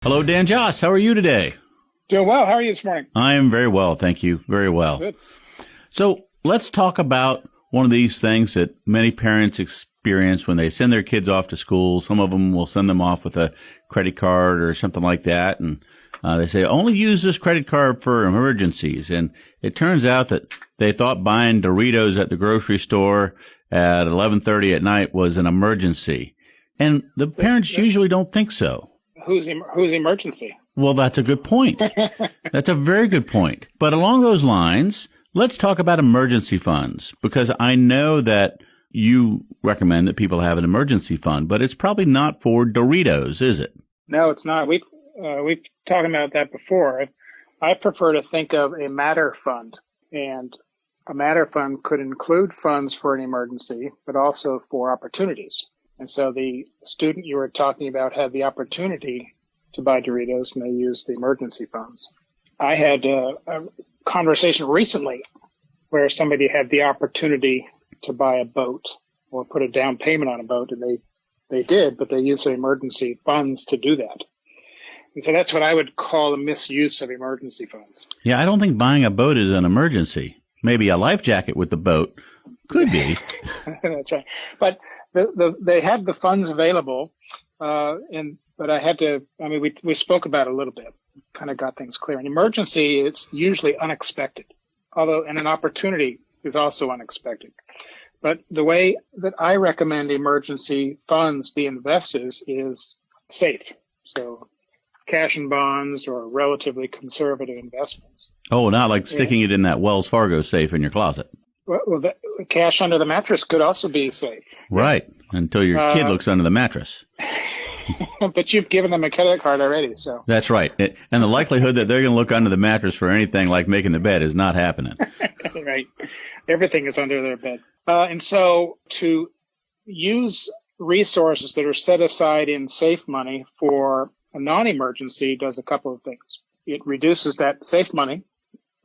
Hello, Dan Joss. How are you today? Doing well. How are you this morning? I am very well, thank you. Very well. Good. So let's talk about one of these things that many parents experience when they send their kids off to school. Some of them will send them off with a credit card or something like that. And they say, only use this credit card for emergencies. And it turns out that they thought buying Doritos at the grocery store at 11:30 at night was an emergency. And the parents usually don't think so. Who's emergency? Well, that's a good point. That's a very good point. But along those lines, let's talk about emergency funds, because I know that you recommend that people have an emergency fund, but it's probably not for Doritos, is it? No, it's not. We've talked about that before. I prefer to think of a matter fund, and a matter fund could include funds for an emergency, but also for opportunities. And so the student you were talking about had the opportunity to buy Doritos, and they used the emergency funds. I had a conversation recently where somebody had the opportunity to buy a boat or put a down payment on a boat, and they did, but they used the emergency funds to do that. And so that's what I would call a misuse of emergency funds. Yeah, I don't think buying a boat is an emergency. Maybe a life jacket with the boat could be. That's right. But they had the funds available, but we spoke about it a little bit, kind of got things clear. An emergency is usually unexpected, and an opportunity is also unexpected. But the way that I recommend emergency funds be invested is safe. So cash and bonds or relatively conservative investments. Oh, not like sticking it in that Wells Fargo safe in your closet. Well, cash under the mattress could also be safe. Right, until your kid looks under the mattress. But you've given them a credit card already, so. That's right. And the likelihood that they're going to look under the mattress for anything like making the bed is not happening. Right. Everything is under their bed. And so to use resources that are set aside in safe money for a non-emergency does a couple of things. It reduces that safe money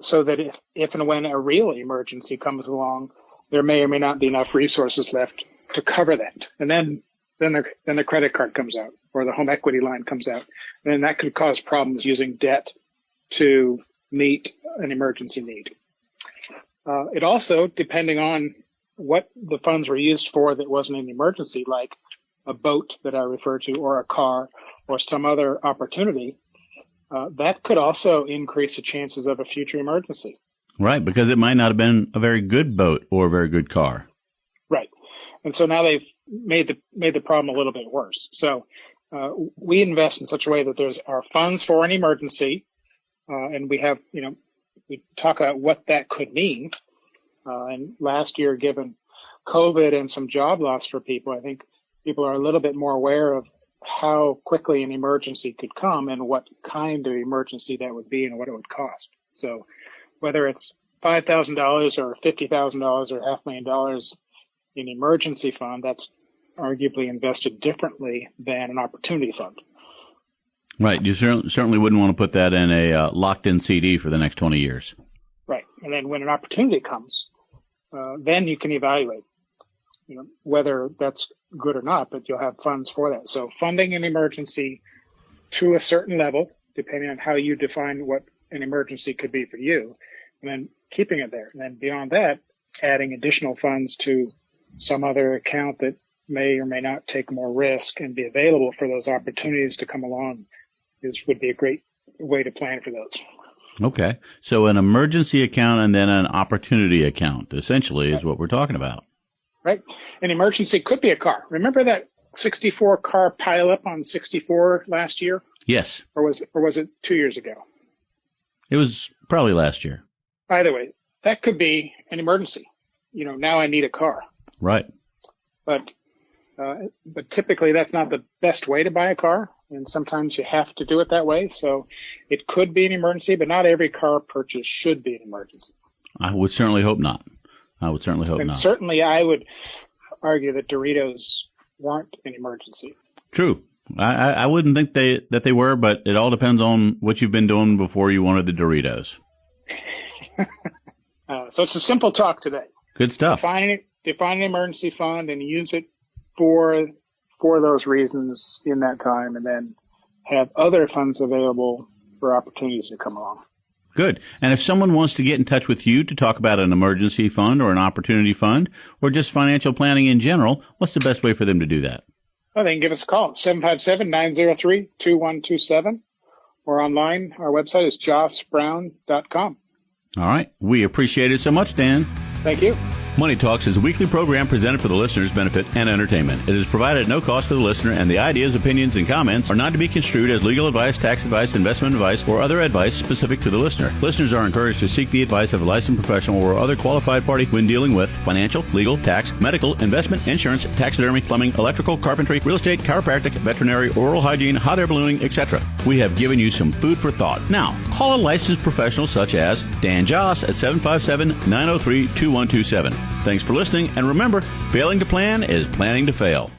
so that if and when a real emergency comes along, there may or may not be enough resources left to cover that. And then the credit card comes out, or the home equity line comes out. And then that could cause problems using debt to meet an emergency need. It also, depending on what the funds were used for that wasn't an emergency, like a boat that I referred to, or a car, or some other opportunity, that could also increase the chances of a future emergency. Right, because it might not have been a very good boat or a very good car. Right. And so now they've made the problem a little bit worse. So we invest in such a way that there's our funds for an emergency, and we have, we talk about what that could mean. And last year, given COVID and some job loss for people, I think people are a little bit more aware of how quickly an emergency could come and what kind of emergency that would be and what it would cost. So whether it's $5,000 or $50,000 or $500,000 in emergency fund, that's arguably invested differently than an opportunity fund. Right. You certainly wouldn't want to put that in a locked-in CD for the next 20 years. Right. And then when an opportunity comes, then you can evaluate whether that's good or not, but you'll have funds for that. So funding an emergency to a certain level, depending on how you define what an emergency could be for you, and then keeping it there. And then beyond that, adding additional funds to some other account that may or may not take more risk and be available for those opportunities to come along would be a great way to plan for those. Okay. So an emergency account and then an opportunity account, essentially, is what we're talking about. Right. An emergency could be a car. Remember that 64 car pileup on 64 last year? Yes. Or was it 2 years ago? It was probably last year. Either way, that could be an emergency. Now I need a car. Right. But typically that's not the best way to buy a car. And sometimes you have to do it that way. So it could be an emergency, but not every car purchase should be an emergency. I would certainly hope not. And certainly I would argue that Doritos weren't an emergency. True. I wouldn't think that they were, but it all depends on what you've been doing before you wanted the Doritos. So it's a simple talk today. Good stuff. Define an emergency fund and use it for those reasons in that time, and then have other funds available for opportunities that come along. Good. And if someone wants to get in touch with you to talk about an emergency fund or an opportunity fund or just financial planning in general, what's the best way for them to do that? Well, they can give us a call, 757-903-2127, or online. Our website is jossbrown.com. All right. We appreciate it so much, Dan. Thank you. Money Talks is a weekly program presented for the listener's benefit and entertainment. It is provided at no cost to the listener, and the ideas, opinions, and comments are not to be construed as legal advice, tax advice, investment advice, or other advice specific to the listener. Listeners are encouraged to seek the advice of a licensed professional or other qualified party when dealing with financial, legal, tax, medical, investment, insurance, taxidermy, plumbing, electrical, carpentry, real estate, chiropractic, veterinary, oral hygiene, hot air ballooning, etc. We have given you some food for thought. Now, call a licensed professional such as Dan Joss at 757-903-2127. Thanks for listening, and remember, failing to plan is planning to fail.